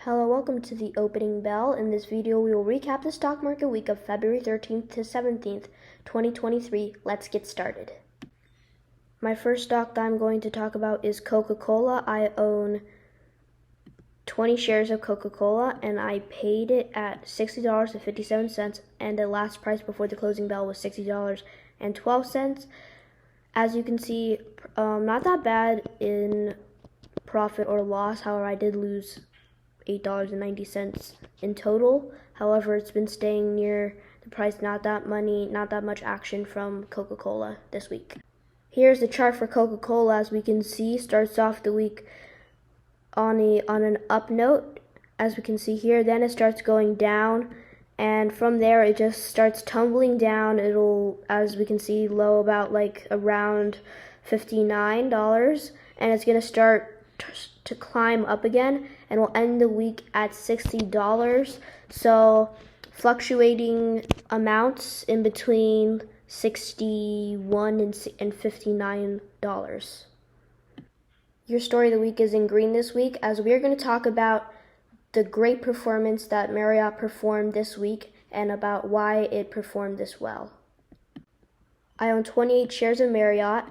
Hello, welcome to the opening bell. In this video, we will recap the stock market week of February 13th to 17th, 2023. Let's get started. My first stock that I'm going to talk about is Coca-Cola. I own 20 shares of Coca-Cola and I paid it at $60.57, and the last price before the closing bell was $60.12. As you can see, not that bad in profit or loss. However, I did lose $8.90 in total. However, it's been staying near the price, not that much action from Coca-Cola this week. Here's the chart for Coca-Cola. As we can see, starts off the week on an up note, as we can see here. Then it starts going down, and from there it just starts tumbling down. It'll, as we can see, low about like around $59, and it's gonna start to climb up again, and we'll end the week at $60. So fluctuating amounts in between $61 and $59. Your story of the week is in green this week, as we are going to talk about the great performance that Marriott performed this week and about why it performed this well. I own 28 shares of Marriott.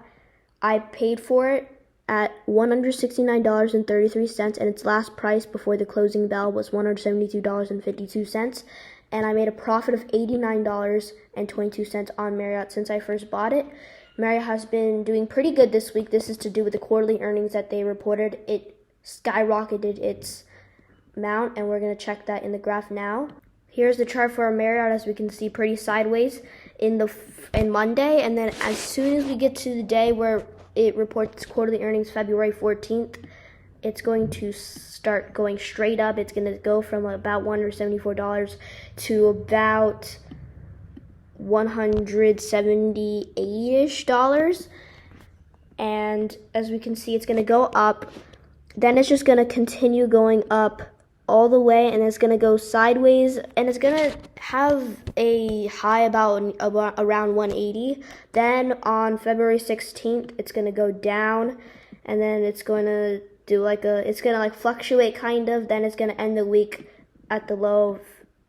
I paid for it at $169.33, and its last price before the closing bell was $172.52, and I made a profit of $89.22 on Marriott since I first bought it. Marriott has been doing pretty good this week. This is to do with the quarterly earnings that they reported. It skyrocketed its amount, and we're going to check that in the graph now. Here's the chart for our Marriott. As we can see, pretty sideways in Monday, and then as soon as we get to the day where it reports its quarterly earnings, February 14th, it's going to start going straight up. It's going to go from about $174 to about $178-ish. And as we can see, it's going to go up. Then it's just going to continue going up all the way, and it's going to go sideways, and it's going to have a high about around 180. Then on February 16th, it's going to go down, and then it's going to do it's going to fluctuate kind of. Then it's going to end the week at the low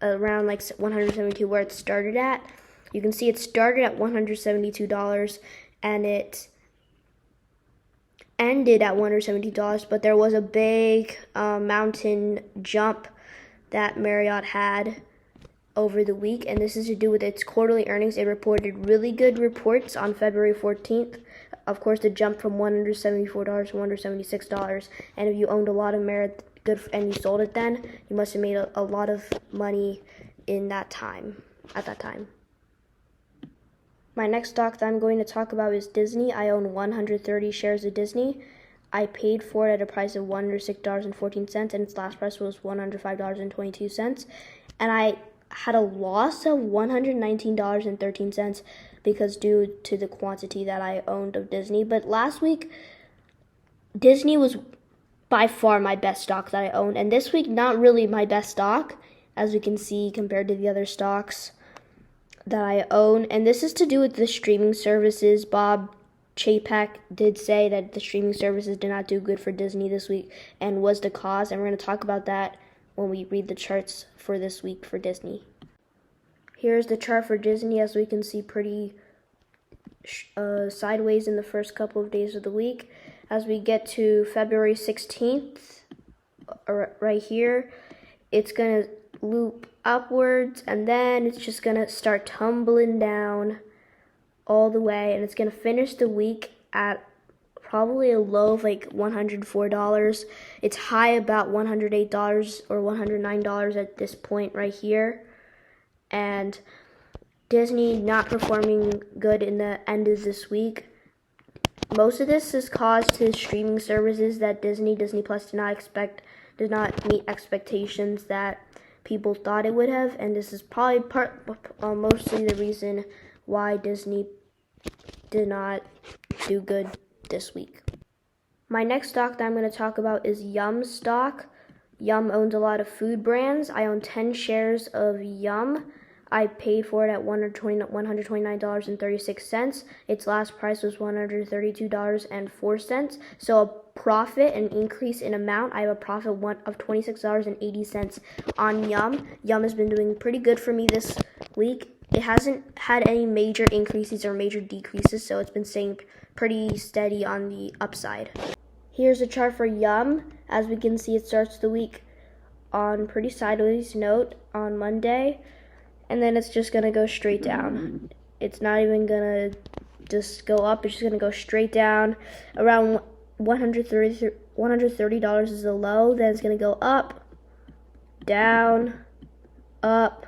of around 172, where it started at. You can see it started at $172 and it ended at $172, but there was a big mountain jump that Marriott had over the week, and this is to do with its quarterly earnings. It reported really good reports on February 14th. Of course, the jump from $174 to $176, and if you owned a lot of Marriott and you sold it then, you must have made a lot of money at that time. My next stock that I'm going to talk about is Disney. I own 130 shares of Disney. I paid for it at a price of $106.14, and its last price was $105.22. And I had a loss of $119.13 because due to the quantity that I owned of Disney. But last week, Disney was by far my best stock that I owned. And this week, not really my best stock, as we can see, compared to the other stocks that I own. And this is to do with the streaming services. Bob Chapek did say that the streaming services did not do good for Disney this week and was the cause, and we're going to talk about that when we read the charts for this week for Disney. Here's the chart for Disney. As we can see, pretty sideways in the first couple of days of the week. As we get to February 16th, right here, it's going to loop upwards, and then it's just going to start tumbling down all the way, and it's going to finish the week at probably a low of $104. It's high about $108 or $109 at this point right here. And Disney not performing good in the end of this week. Most of this is caused to streaming services that Disney Plus did not meet expectations that people thought it would have, and this is probably mostly the reason why Disney did not do good this week. My next stock that I'm going to talk about is Yum stock. Yum owns a lot of food brands. I own 10 shares of Yum. I paid for it at $129.36. Its last price was $132.04. So profit, an increase in amount. I have a profit of $26.80 on Yum. Yum has been doing pretty good for me this week. It hasn't had any major increases or major decreases, so it's been staying pretty steady on the upside. Here's a chart for Yum. As we can see, it starts the week on pretty sideways note on Monday, and then it's just gonna go straight down. It's not even gonna just go up, it's just gonna go straight down. Around $130 is the low, then it's gonna go up, down, up,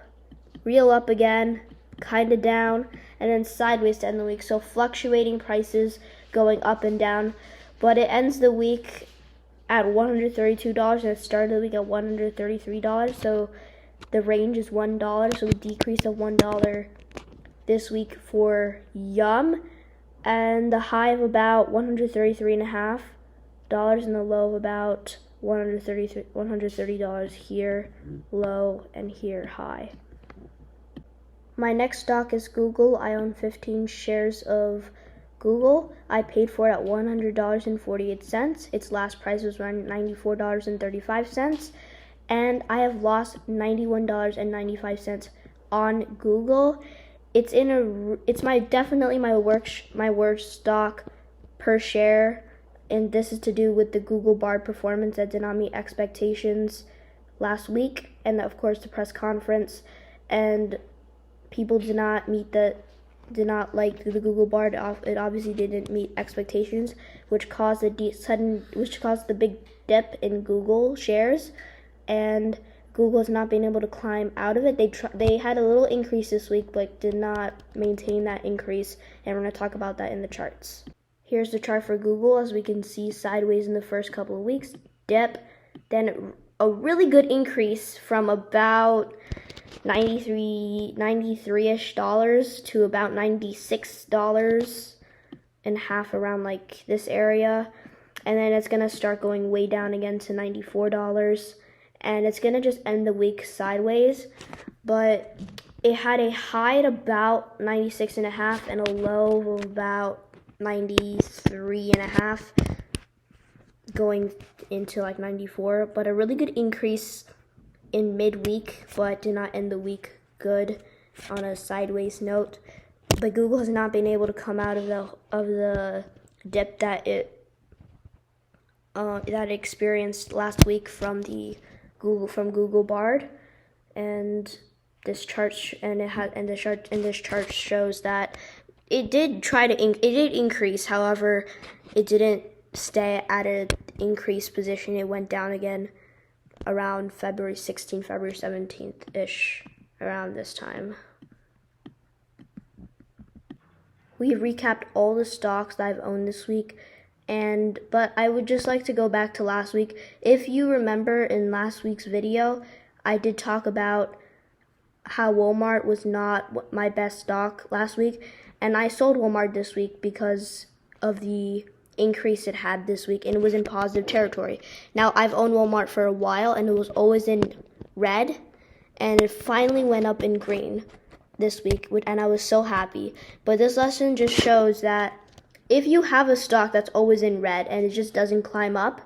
real up again, kinda down, and then sideways to end the week. So fluctuating prices going up and down, but it ends the week at $132 and it started the week at $133. So the range is $1, so a decrease of $1 this week for Yum, and the high of about $133.50 and the low of about $130 here low and here high. My next stock is Google. I own 15 shares of Google. I paid for it at $100.48. Its last price was around $94.35, and I have lost $91.95 on Google. It's definitely my worst stock per share, and this is to do with the Google Bard performance that did not meet expectations last week, and of course the press conference, and people did not like the Google Bard. It obviously didn't meet expectations, which caused the big dip in Google shares, and Google has not been able to climb out of it. They had a little increase this week, but did not maintain that increase, and we're going to talk about that in the charts. Here's the chart for Google. As we can see, sideways in the first couple of weeks, dip, then a really good increase from about $93-ish to about $96.50, around like this area, and then it's gonna start going way down again to $94, and it's gonna just end the week sideways. But it had a high at about $96.50 and a low of about $93.50, going into like $94, but a really good increase in midweek, but did not end the week good on a sideways note. But Google has not been able to come out of the dip that it experienced last week from Google Bard, and this chart shows that it did increase. However, it didn't stay at an increased position. It went down again around February 16th, February 17th-ish, around this time. We recapped all the stocks that I've owned this week, but I would just like to go back to last week. If you remember, in last week's video, I did talk about how Walmart was not my best stock last week, and I sold Walmart this week because of the increase it had this week, and it was in positive territory. Now, I've owned Walmart for a while, and it was always in red, and it finally went up in green this week, and I was so happy. But this lesson just shows that if you have a stock that's always in red and it just doesn't climb up,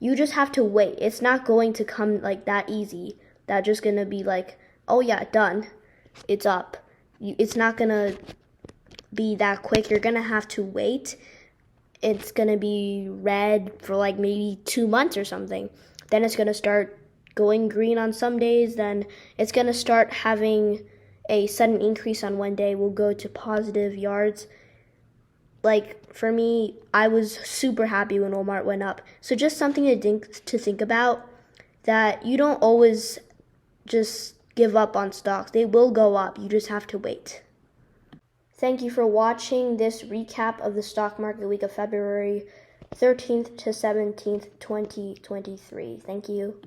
you just have to wait. It's not going to come like that easy. That's just gonna be like, oh yeah, done, it's up. It's not gonna be that quick. You're gonna have to wait. It's gonna be red for like maybe 2 months or something. Then it's gonna start going green on some days. Then it's gonna start having a sudden increase on one day. We'll go to positive yards. Like for me, I was super happy when Walmart went up. So just something to think about, that you don't always just give up on stocks. They will go up. You just have to wait. Thank you for watching this recap of the stock market week of February 13th to 17th, 2023. Thank you.